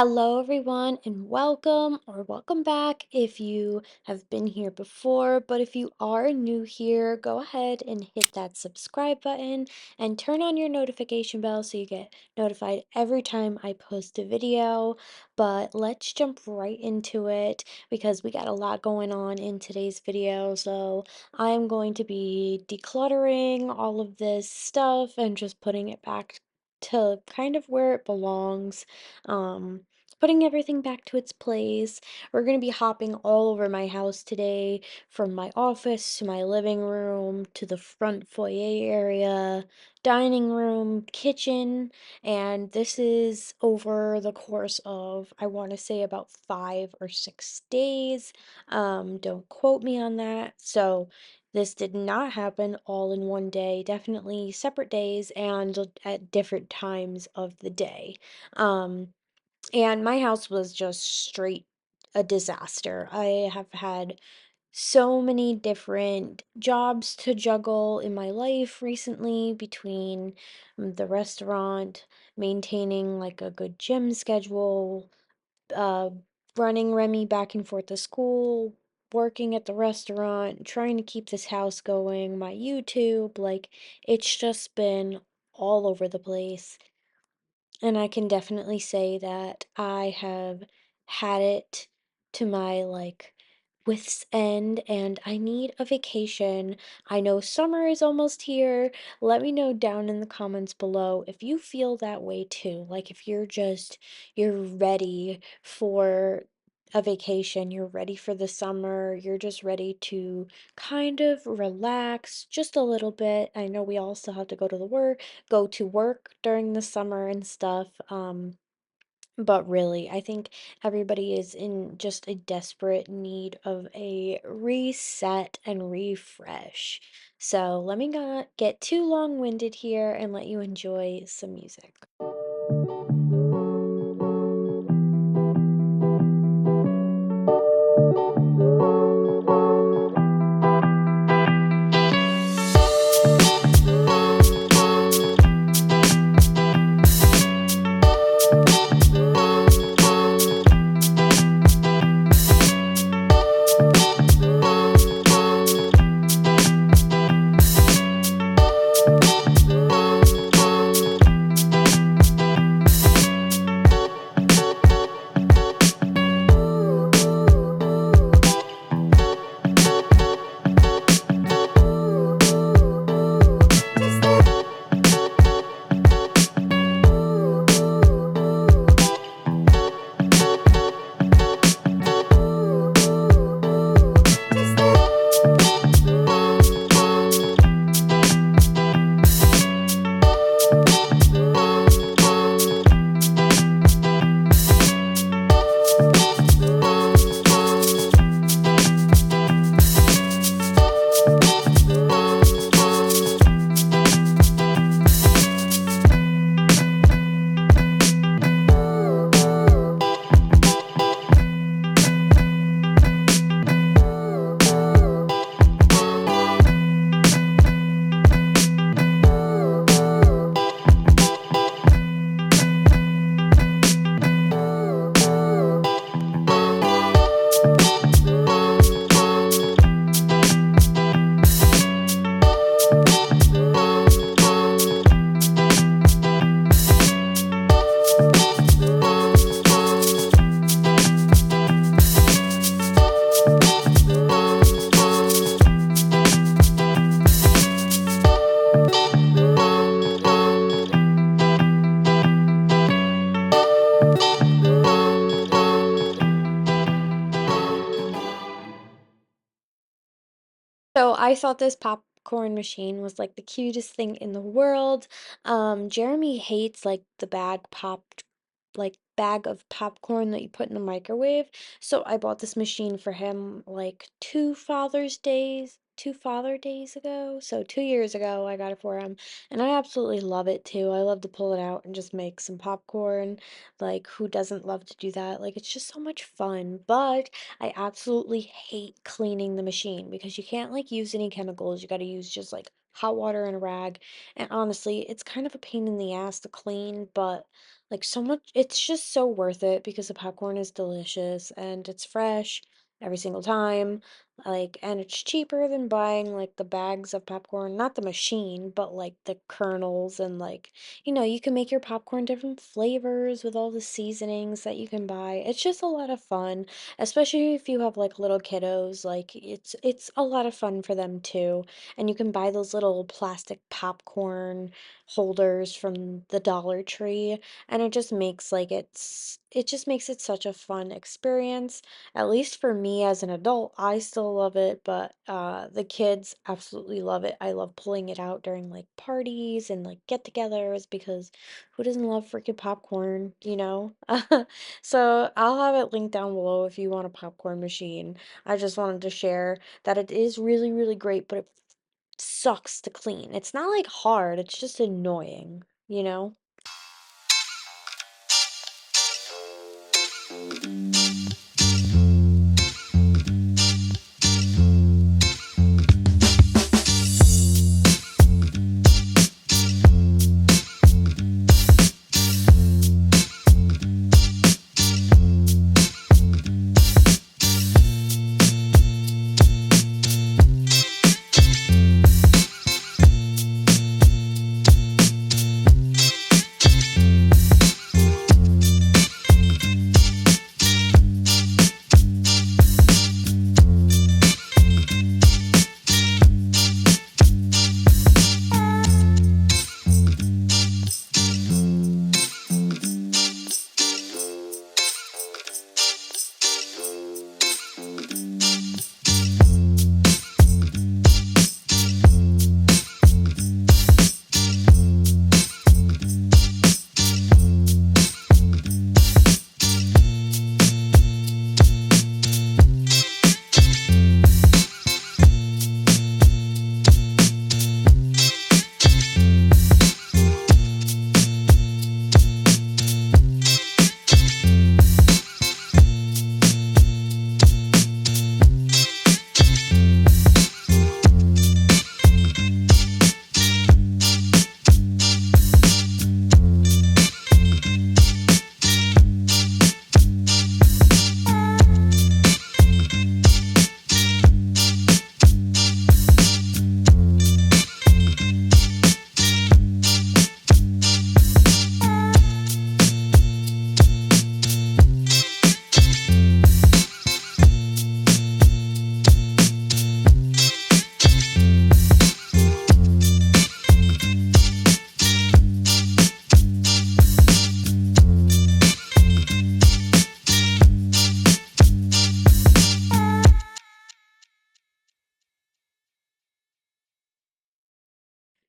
Hello, everyone, and welcome back if you have been here before. But if you are new here, go ahead and hit that subscribe button and turn on your notification bell so you get notified every time I post a video. But let's jump right into it because we got a lot going on in today's video. So I'm going to be decluttering all of this stuff and just putting it back to kind of where it belongs. Um, Putting everything back to its place. We're going to be hopping all over my house today, from my office to my living room to the front foyer area, dining room, kitchen, and this is over the course of, I want to say, about 5 or 6 days. Don't quote me on that. So, this did not happen all in one day, definitely separate days and at different times of the day. Um, and my house was just straight a disaster. I have had so many different jobs to juggle in my life recently between the restaurant, maintaining like a good gym schedule, uh, running Remy back and forth to school, working at the restaurant, trying to keep this house going, my YouTube. Like, it's just been all over the place. And I can definitely say that I have had it to my wits' end and I need a vacation. I know summer is almost here. Let me know down in the comments below if you feel that way too. Like if you're ready for a vacation, you're ready for the summer, you're just ready to kind of relax just a little bit. I know we all still have to go to work during the summer and stuff. But really, I think everybody is in just a desperate need of a reset and refresh. So let me not get too long-winded here and let you enjoy some music. So I thought this popcorn machine was like the cutest thing in the world. Jeremy hates like the bag of popcorn that you put in the microwave. So I bought this machine for him like 2 Father's Days two Father Days ago. So 2 years ago, I got it for him, and I absolutely love it too. I love to pull it out and just make some popcorn. Like, who doesn't love to do that? Like, it's just so much fun. But I absolutely hate cleaning the machine because you can't like use any chemicals. You got to use just like hot water and a rag. And honestly, it's kind of a pain in the ass to clean, but like so much, it's just so worth it because the popcorn is delicious and it's fresh every single time. Like, and it's cheaper than buying like the bags of popcorn, not the machine, but like the kernels and like, you can make your popcorn different flavors with all the seasonings that you can buy. It's just a lot of fun, especially if you have like little kiddos. Like it's a lot of fun for them too. And you can buy those little plastic popcorn holders from the Dollar Tree, and it just makes it such a fun experience. At least for me as an adult, I still love it, but the kids absolutely love it. I love pulling it out during like parties and like get-togethers because who doesn't love freaking popcorn, you know? So I'll have it linked down below if you want a popcorn machine. I just wanted to share that it is really, really great, but it sucks to clean. It's not like hard, it's just annoying, you know?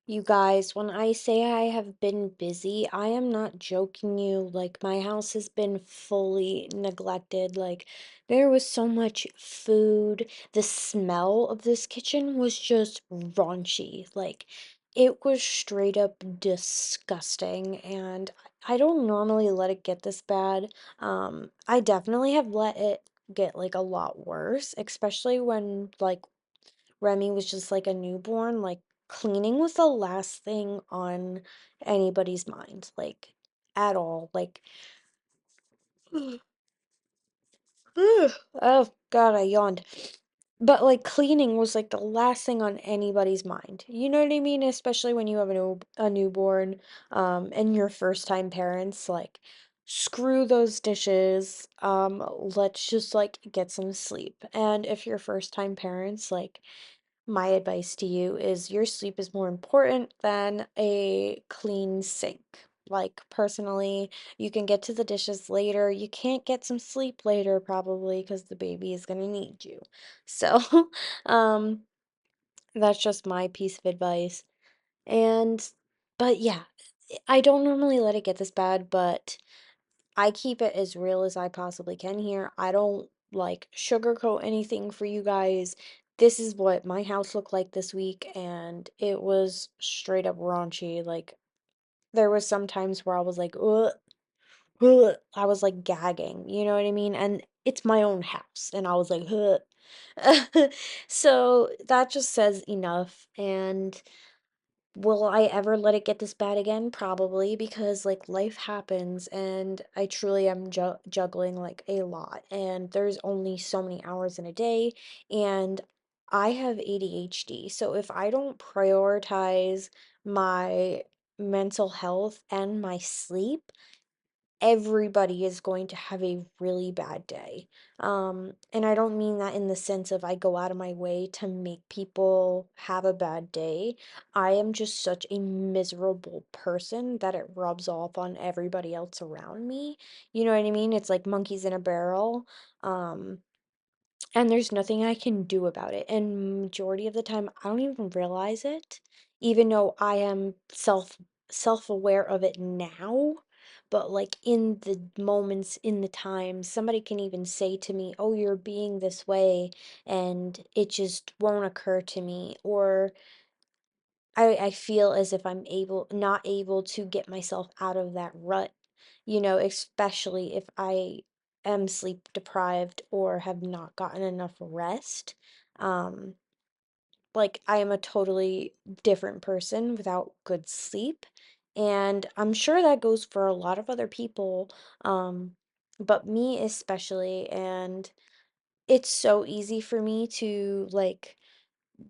You guys, when I say I have been busy, I am not joking you. Like, my house has been fully neglected. Like, there was so much food. The smell of this kitchen was just raunchy. Like, it was straight up disgusting. And I don't normally let it get this bad. I definitely have let it get like a lot worse, especially when like Remy was just like a newborn, like cleaning was the last thing on anybody's mind, like at all. Like, oh God, I yawned. But like cleaning was like the last thing on anybody's mind. You know what I mean? Especially when you have a newborn, and your first time parents, like screw those dishes. Let's just like get some sleep. And if you're first time parents, like my advice to you is your sleep is more important than a clean sink. Like, personally, you can get to the dishes later. You can't get some sleep later, probably, because the baby is going to need you. So, um, that's just my piece of advice. And, but yeah, I don't normally let it get this bad, but I keep it as real as I possibly can here. I don't like sugarcoat anything for you guys. this is what my house looked like this week, and it was straight up raunchy. Like, there was some times where I was like, ugh, ugh, I was like gagging, you know what I mean? And it's my own house, and I was like, ugh. So that just says enough. And will I ever let it get this bad again? Probably, because like life happens and I truly am juggling like a lot, and there's only so many hours in a day, and I have ADHD. So if I don't prioritize my mental health and my sleep, everybody is going to have a really bad day. And I don't mean that in the sense of I go out of my way to make people have a bad day. I am just such a miserable person that it rubs off on everybody else around me. You know what I mean? It's like monkeys in a barrel. Um, and there's nothing I can do about it. And majority of the time, I don't even realize it, even though I am self-aware of it now. But like in the moments, in the times, somebody can even say to me, "Oh, you're being this way," and it just won't occur to me. Or I feel as if I'm not able to get myself out of that rut, especially if I am sleep deprived or have not gotten enough rest. Um, like I am a totally different person without good sleep. And I'm sure that goes for a lot of other people, but me especially. And it's so easy for me to like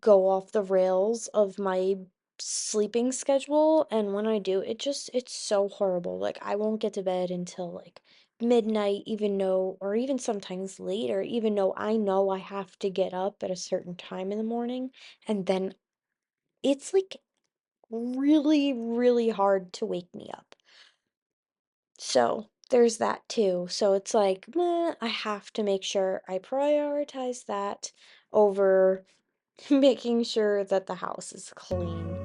go off the rails of my sleeping schedule, and when I do, it's so horrible. Like I won't get to bed until like midnight, even though, or even sometimes later, even though I know I have to get up at a certain time in the morning, and then it's like really, really hard to wake me up. So there's that too. So it's like, meh, I have to make sure I prioritize that over making sure that the house is clean.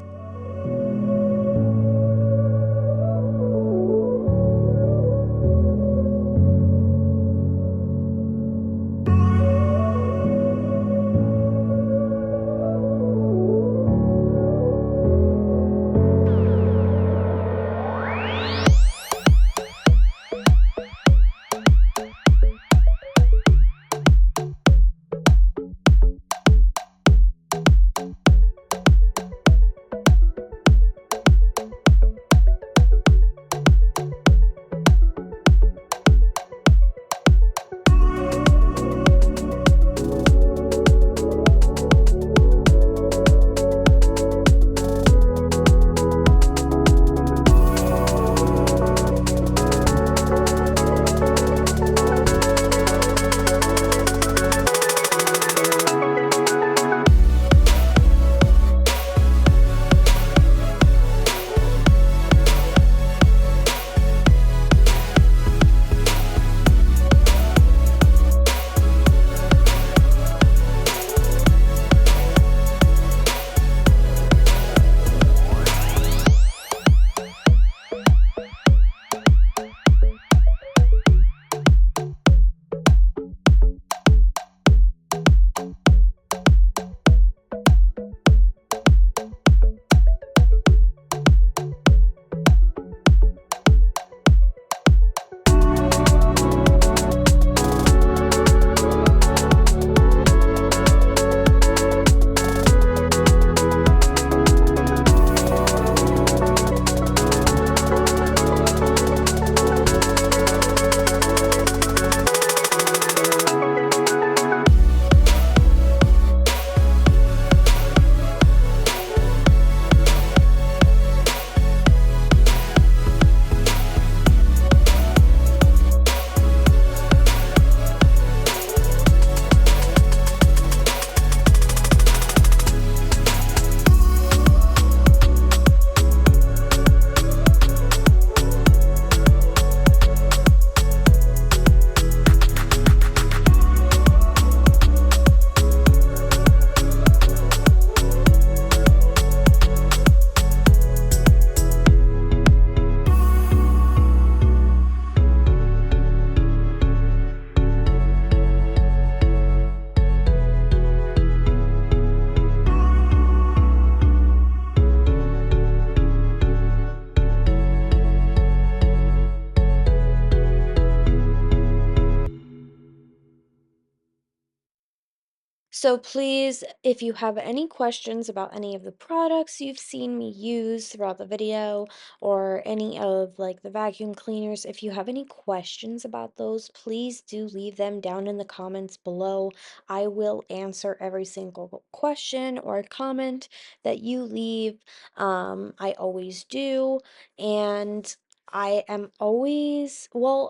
So please, if you have any questions about any of the products you've seen me use throughout the video or any of like the vacuum cleaners, if you have any questions about those, please do leave them down in the comments below. I will answer every single question or comment that you leave. I always do. And I am always, well,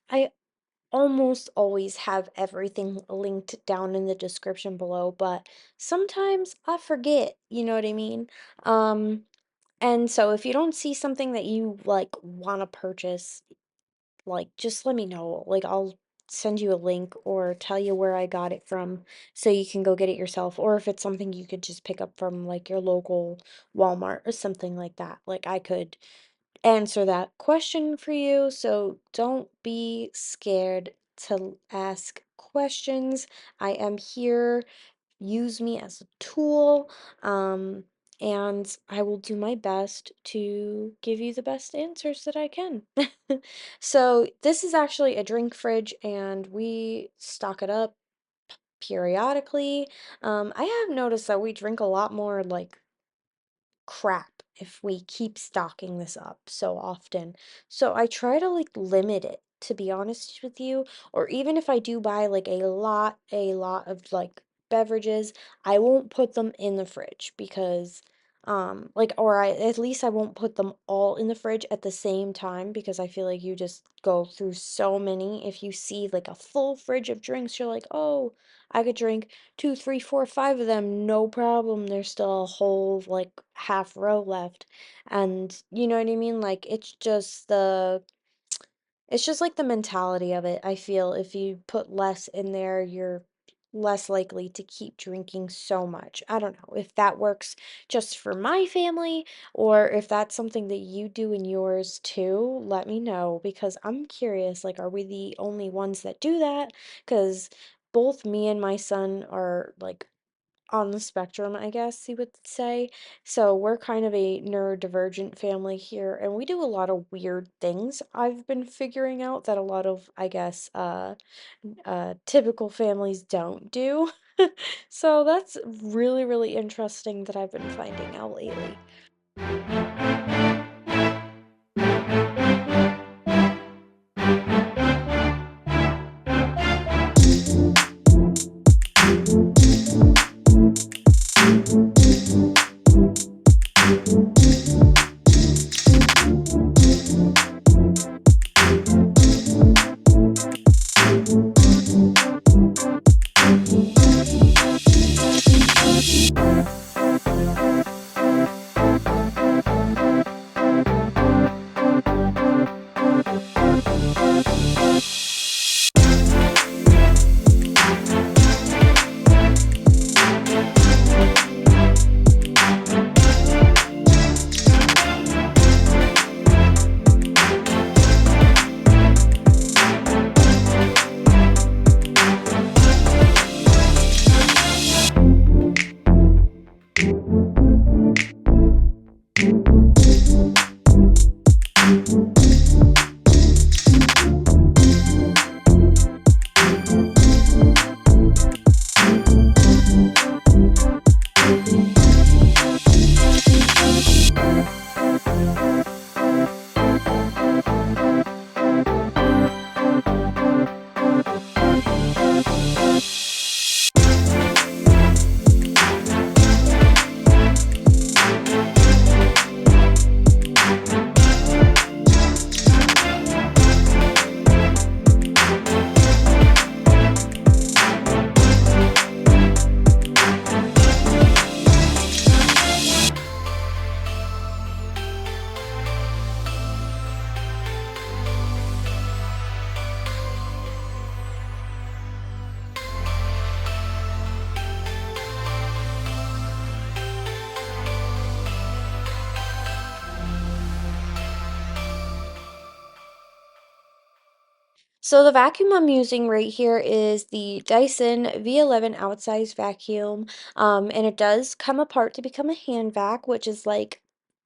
I almost always have everything linked down in the description below, but sometimes I forget, you know what I mean? Um, and so if you don't see something that you like want to purchase, like just let me know. Like I'll send you a link or tell you where I got it from so you can go get it yourself. Or if it's something you could just pick up from like your local Walmart or something like that. Like I could answer that question for you. So don't be scared to ask questions. I am here. Use me as a tool. Um, and I will do my best to give you the best answers that I can. So, this is actually a drink fridge, and we stock it up periodically. I have noticed that we drink a lot more like crap if we keep stocking this up so often. So I try to like limit it, to be honest with you, or even if I do buy like a lot of like beverages, I won't put them in the fridge because like or I at least I won't put them all in the fridge at the same time because I feel like you just go through so many. If you see like a full fridge of drinks, you're like, "Oh, I could drink two, three, four, five of them, no problem. There's still a whole like half row left." And you know what I mean? Like it's just like the mentality of it. I feel if you put less in there, you're less likely to keep drinking so much. I don't know if that works just for my family or if that's something that you do in yours too. Let me know because I'm curious. Like, are we the only ones that do that? Because both me and my son are like on the spectrum, I guess you would say. So we're kind of a neurodivergent family here, and we do a lot of weird things. I've been figuring out that a lot of, I guess, typical families don't do. So that's really, really interesting that I've been finding out lately. So the vacuum I'm using right here is the Dyson V11 outsize vacuum. And it does come apart to become a hand vac, which is like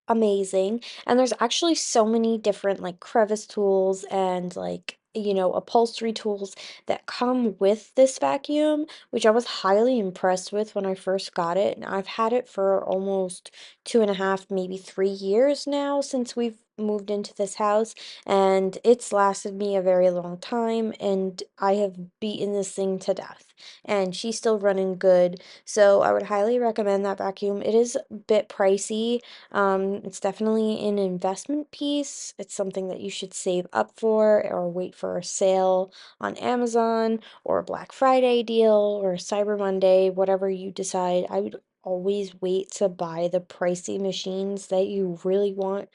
amazing. And there's actually so many different like crevice tools and like upholstery tools that come with this vacuum, which I was highly impressed with when I first got it. And I've had it for almost 2.5, maybe 3 years now since we've moved into this house, and it's lasted me a very long time, and I have beaten this thing to death. And she's still running good, so I would highly recommend that vacuum. It is a bit pricey. It's definitely an investment piece. It's something that you should save up for or wait for a sale on Amazon or a Black Friday deal or Cyber Monday, whatever you decide. I would always wait to buy the pricey machines that you really want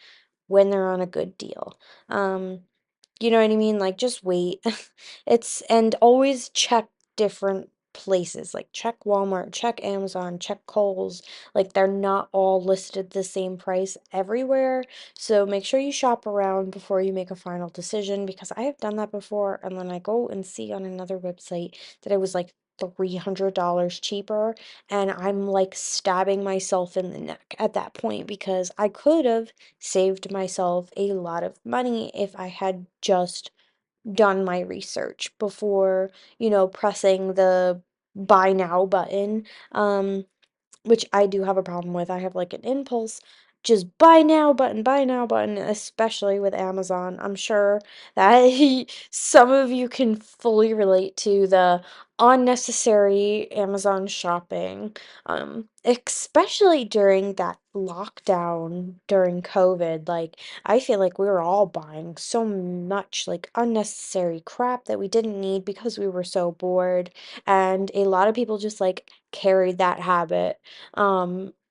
when they're on a good deal. Um, you know what I mean? Like, just wait. And always check different places. Like, check Walmart, check Amazon, check Kohl's. Like, they're not all listed the same price everywhere. So make sure you shop around before you make a final decision, because I have done that before. And then I go and see on another website that it was like $300 cheaper. And I'm like stabbing myself in the neck at that point, because I could have saved myself a lot of money if I had just done my research before, pressing the buy now button. Um, which I do have a problem with. I have like an impulse, just buy now button, especially with Amazon. I'm sure that some of you can fully relate to the unnecessary Amazon shopping, especially during that lockdown during COVID. Like, I feel like we were all buying so much like unnecessary crap that we didn't need because we were so bored. And a lot of people just like carried that habit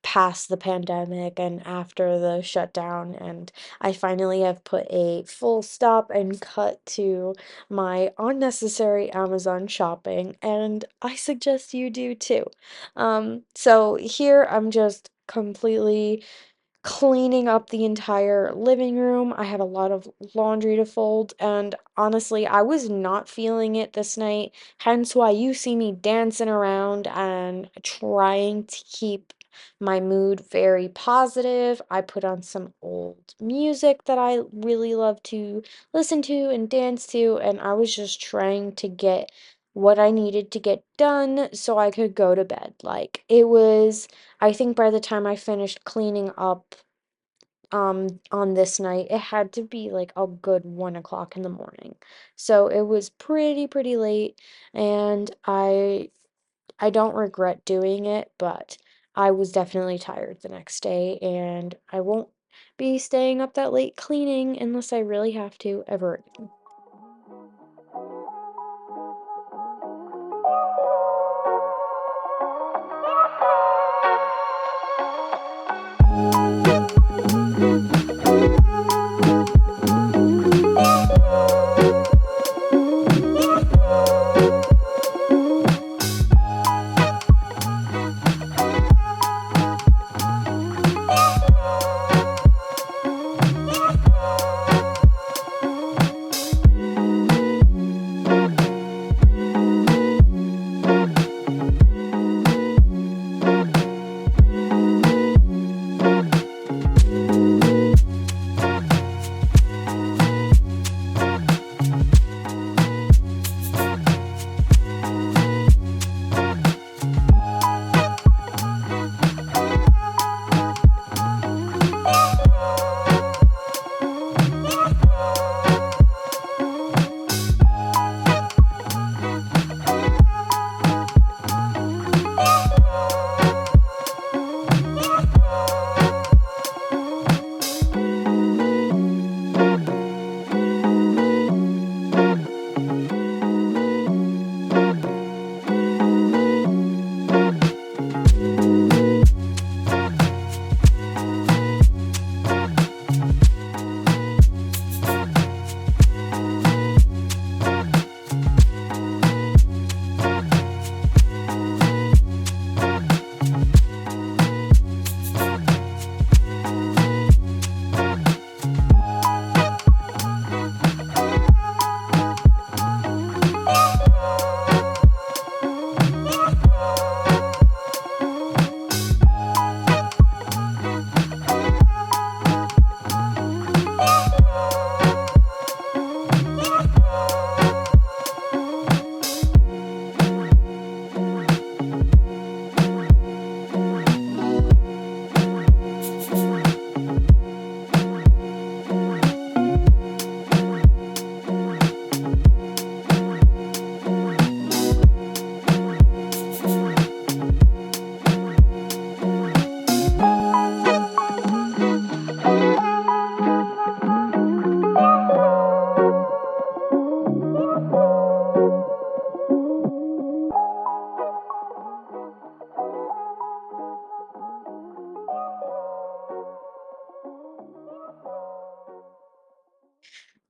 past the pandemic and after the shutdown. And I finally have put a full stop and cut to my unnecessary Amazon shopping, and I suggest you do too. So here I'm just completely cleaning up the entire living room. I had a lot of laundry to fold, and honestly, I was not feeling it this night. Hence why you see me dancing around and trying to keep my mood very positive. I put on some old music that I really love to listen to and dance to, and I was just trying to get what I needed to get done so I could go to bed. Like, it was, I think by the time I finished cleaning up on this night, it had to be like a good 1 o'clock in the morning. So it was pretty late, and I don't regret doing it, but I was definitely tired the next day, and I won't be staying up that late cleaning unless I really have to ever again.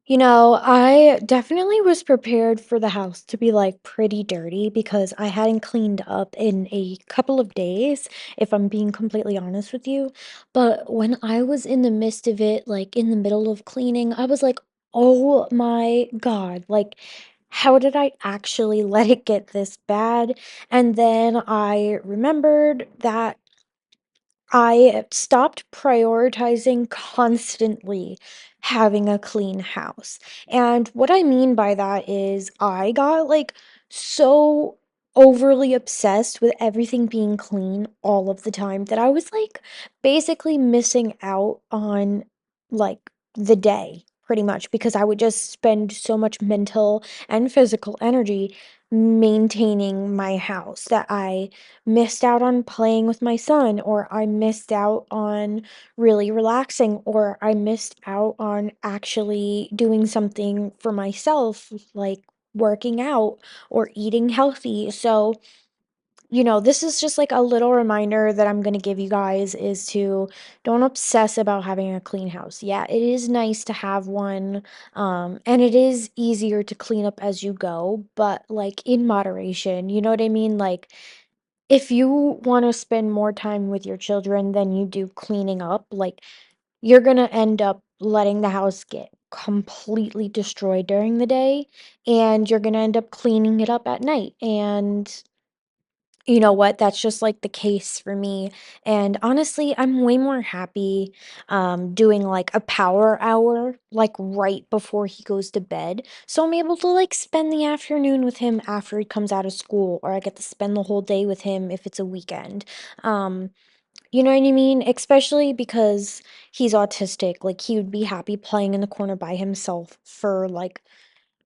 I definitely was prepared for the house to be like pretty dirty because I hadn't cleaned up in a couple of days, if I'm being completely honest with you. But when I was in the midst of it, like in the middle of cleaning, I was like, oh my God, like, how did I actually let it get this bad? And then I remembered that I stopped prioritizing constantly having a clean house. And what I mean by that is I got like so overly obsessed with everything being clean all of the time that I was like basically missing out on like the day pretty much because I would just spend so much mental and physical energy maintaining my house that I missed out on playing with my son, or I missed out on really relaxing, or I missed out on actually doing something for myself, like working out or eating healthy. So, this is just like a little reminder that I'm going to give you guys is to don't obsess about having a clean house. Yeah, it is nice to have one, and it is easier to clean up as you go, but like in moderation, you know what I mean? Like, if you wanna spend more time with your children than you do cleaning up, like, you're gonna end up letting the house get completely destroyed during the day, and you're gonna end up cleaning it up at night, and you know what? That's just, like, the case for me, and honestly, I'm way more happy, doing, like, a power hour, like, right before he goes to bed, so I'm able to, like, spend the afternoon with him after he comes out of school, or I get to spend the whole day with him if it's a weekend, um, you know what I mean? Especially because he's autistic, like, he would be happy playing in the corner by himself for, like,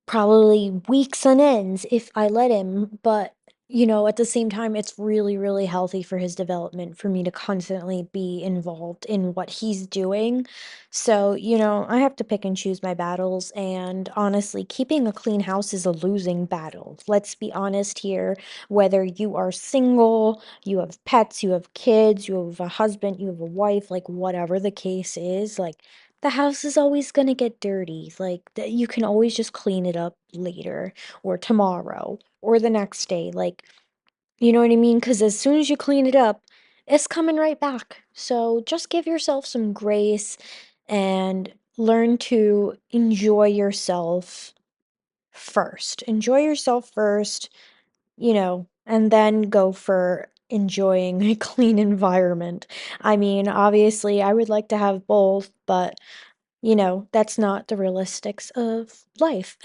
probably weeks on ends if I let him, but, at the same time, it's really, really healthy for his development for me to constantly be involved in what he's doing. So, I have to pick and choose my battles, and honestly, keeping a clean house is a losing battle. Let's be honest here. Whether you are single, you have pets, you have kids, you have a husband, you have a wife, like whatever the case is, like the house is always gonna get dirty, like, you can always just clean it up later, or tomorrow, or the next day, like, you know what I mean? Because as soon as you clean it up, it's coming right back. So, just give yourself some grace and learn to enjoy yourself first. Enjoy yourself first, and then go for enjoying a clean environment. I mean, obviously, I would like to have both, but that's not the realistics of life.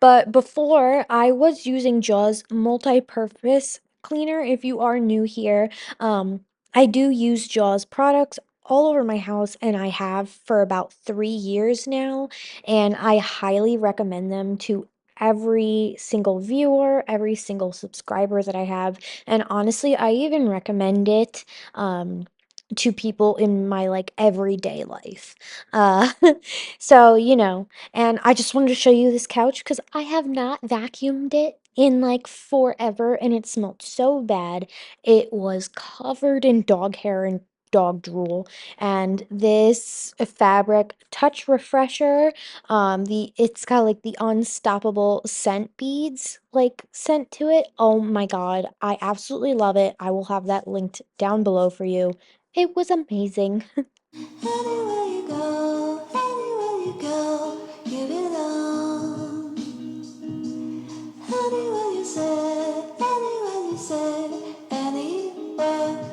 But before, I was using Jaws multi-purpose cleaner. If you are new here, I do use Jaws products all over my house, and I have for about 3 years now, and I highly recommend them to every single viewer, every single subscriber that I have. And honestly, I even recommend it to people in my like everyday life. Uh, so, and I just wanted to show you this couch because I have not vacuumed it in like forever and it smelled so bad. It was covered in dog hair and dog drool. And this fabric touch refresher, it's got like the unstoppable scent beads like sent to it. Oh my God, I absolutely love it. I will have that linked down below for you. It was amazing. Anywhere you go, anywhere you go, you belong. Anywhere you say, anywhere.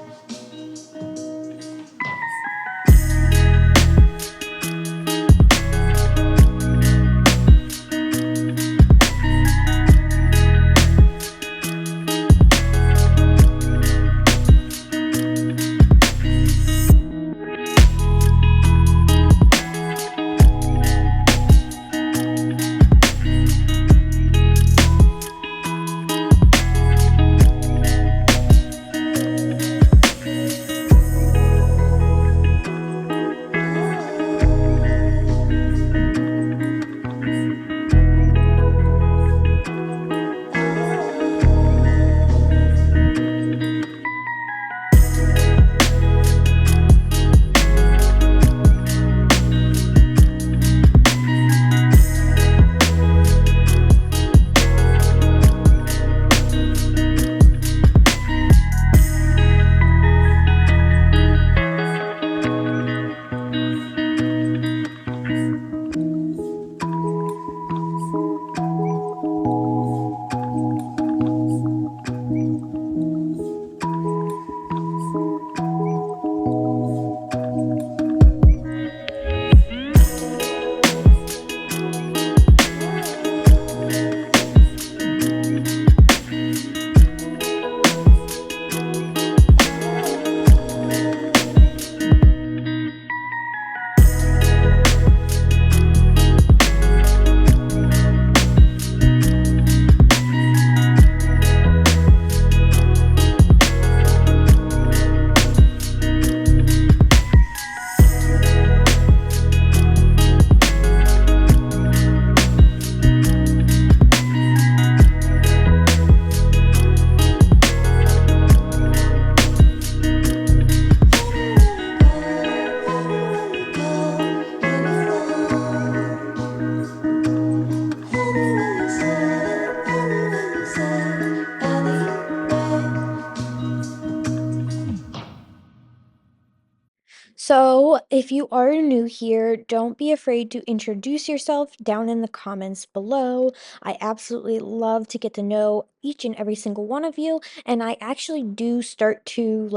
So, if you are new here, don't be afraid to introduce yourself down in the comments below. I absolutely love to get to know each and every single one of you, and I actually do start to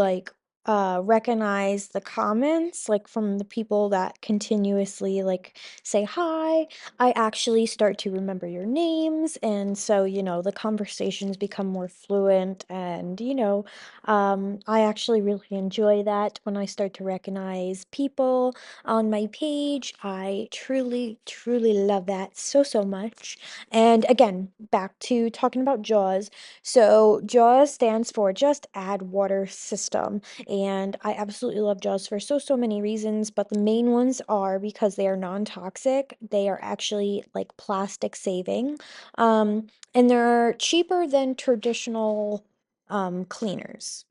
recognize the comments like from the people that continuously like say hi. I actually start to remember your names, and so the conversations become more fluent and I actually really enjoy that when I start to recognize people on my page. I truly, truly love that so, so much. And again, back to talking about JAWS. So, JAWS stands for Just Add Water System. And I absolutely love JAWS for so, so many reasons. But the main ones are because they are non toxic, they are actually like plastic saving, and they're cheaper than traditional cleaners.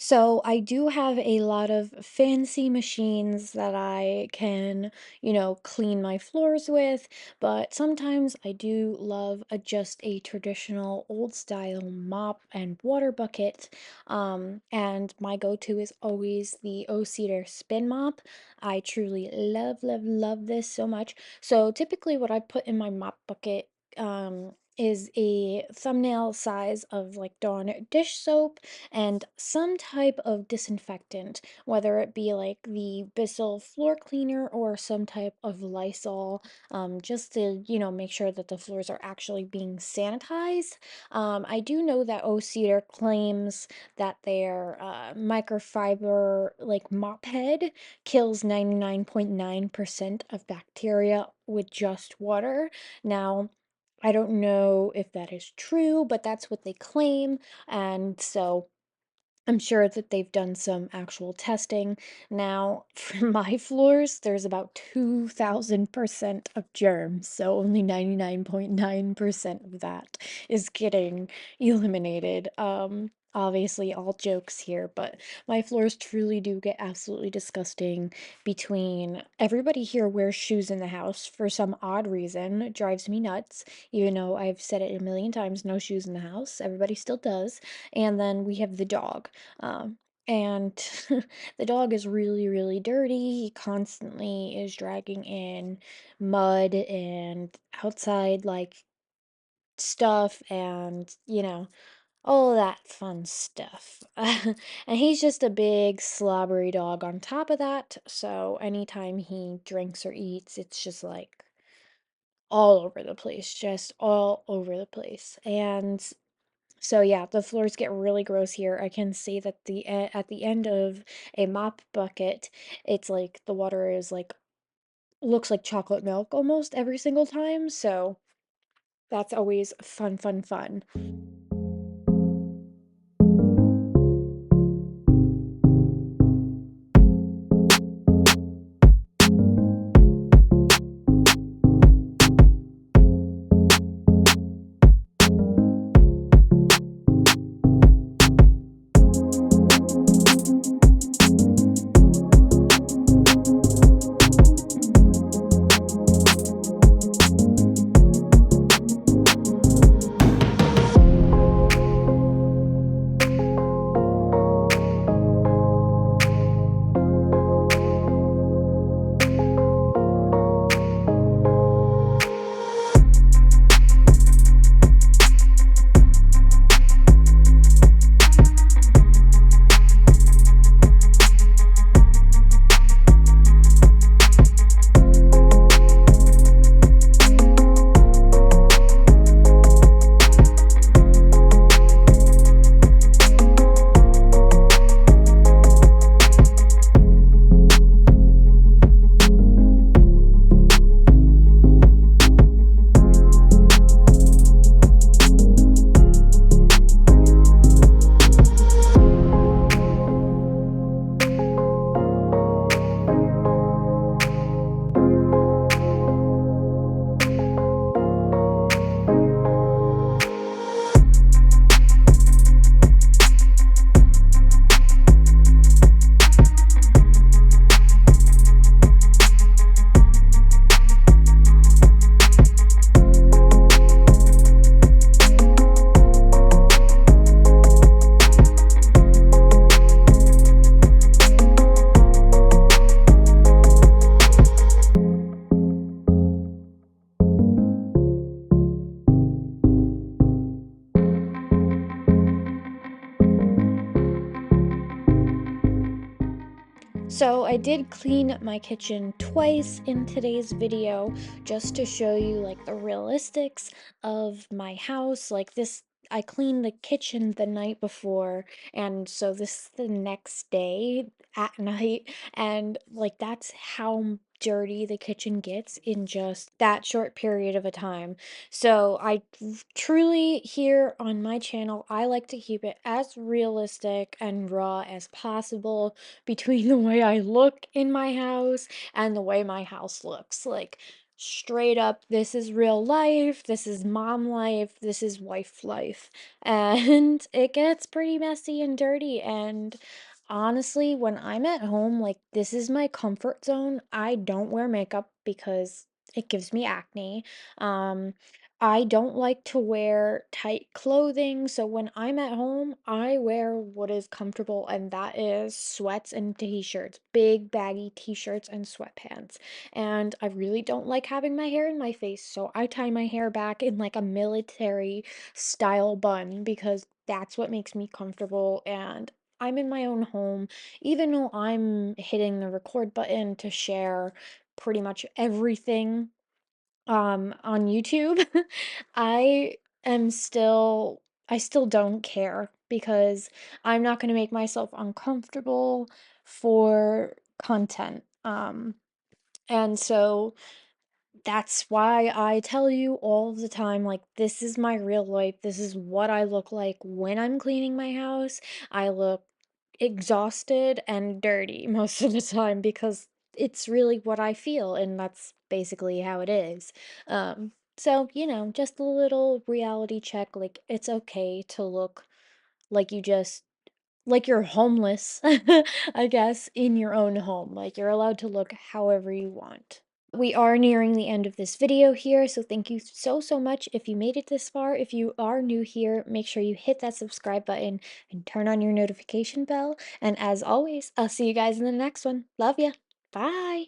So I do have a lot of fancy machines that I can, clean my floors with, but sometimes I do love just a traditional old style mop and water bucket. And my go-to is always the O-Cedar spin mop. I truly love, love, love this so much. So typically what I put in my mop bucket is a thumbnail size of like Dawn dish soap and some type of disinfectant, whether it be like the Bissell floor cleaner or some type of Lysol, just to, make sure that the floors are actually being sanitized. I do know that O Cedar claims that their microfiber, like mop head, kills 99.9% of bacteria with just water. Now, I don't know if that is true, but that's what they claim. And so I'm sure that they've done some actual testing. Now, for my floors, there's about 2000% of germs, so only 99.9% of that is getting eliminated. obviously all jokes here, but my floors truly do get absolutely disgusting between everybody here wears shoes in the house for some odd reason. It drives me nuts, even though I've said it a million times, no shoes in the house. Everybody still does. And then we have the dog. And the dog is really, really dirty. He constantly is dragging in mud and outside like stuff and, all that fun stuff. And he's just a big slobbery dog on top of that. So anytime he drinks or eats, it's just like all over the place, just all over the place. And so yeah, the floors get really gross here. I can see that at the end of a mop bucket, it's like the water is like looks like chocolate milk almost every single time. So that's always fun, fun, fun. So I did clean my kitchen twice in today's video just to show you like the realistics of my house. Like this, I cleaned the kitchen the night before, and so this is the next day at night, and like that's how dirty the kitchen gets in just that short period of a time. So I truly here on my channel, I like to keep it as realistic and raw as possible between the way I look in my house and the way my house looks. Like, straight up, this is real life, this is mom life, this is wife life. And it gets pretty messy and dirty. And honestly, when I'm at home, like, this is my comfort zone. I don't wear makeup because it gives me acne. Um, I don't like to wear tight clothing, so when I'm at home, I wear what is comfortable, and that is sweats and t-shirts, big baggy t-shirts and sweatpants. And I really don't like having my hair in my face, so I tie my hair back in like a military style bun because that's what makes me comfortable. And I'm in my own home, even though I'm hitting the record button to share pretty much everything on YouTube. I am still I still don't care because I'm not going to make myself uncomfortable for content. And so that's why I tell you all the time, like, this is my real life. This is what I look like when I'm cleaning my house. I look exhausted and dirty most of the time because it's really what I feel, and that's basically how it is. So, just a little reality check. Like, it's okay to look like you just like you're homeless, I guess, in your own home. Like you're allowed to look however you want. We are nearing the end of this video here, so thank you so much if you made it this far. If you are new here, make sure you hit that subscribe button and turn on your notification bell. And as always, I'll see you guys in the next one. Love ya. Bye.